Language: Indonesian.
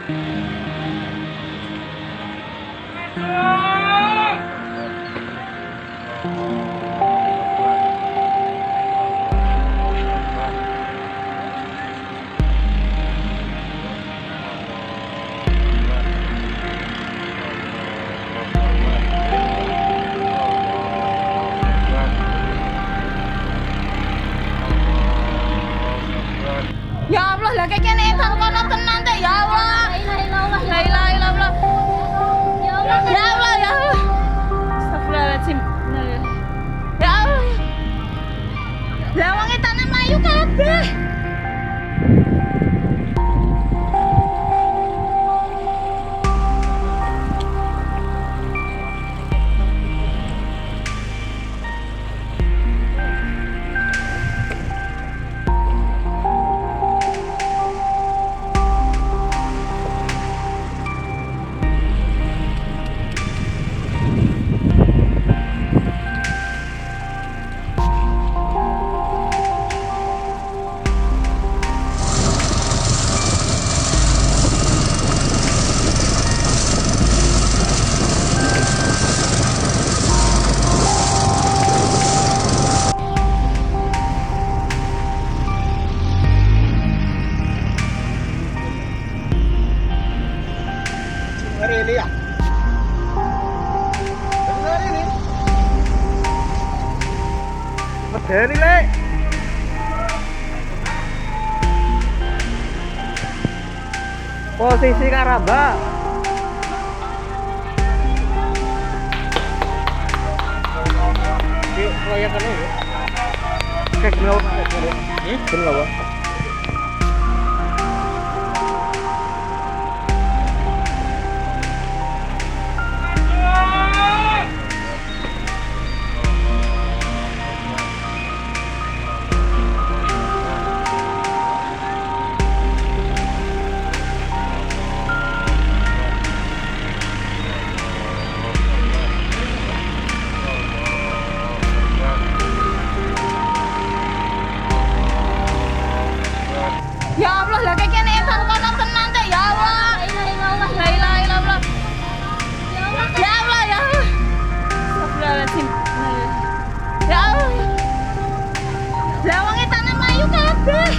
Ya Allah, lah kayak gini kan kono tenan teh ya Allah. La ilaha illallah. Ya Allah, ya Allah, ya Allah. Astagfirullahaladzim. Ya Allah. Lah wong e tanah mlayu kabeh. Hari ini ya? Hari ini? Medeni le. Posisi Karamba. Di proyek ini ya? Kayak gini apa? Gini apa? Ya Allah, lah kayak gini kan kono tenan teh ya Allah. La ilaha illallah. Ya Allah, ya Allah. Astagfirullahaladzim. Ya Allah. Lah wong e tanah mlayu kabeh.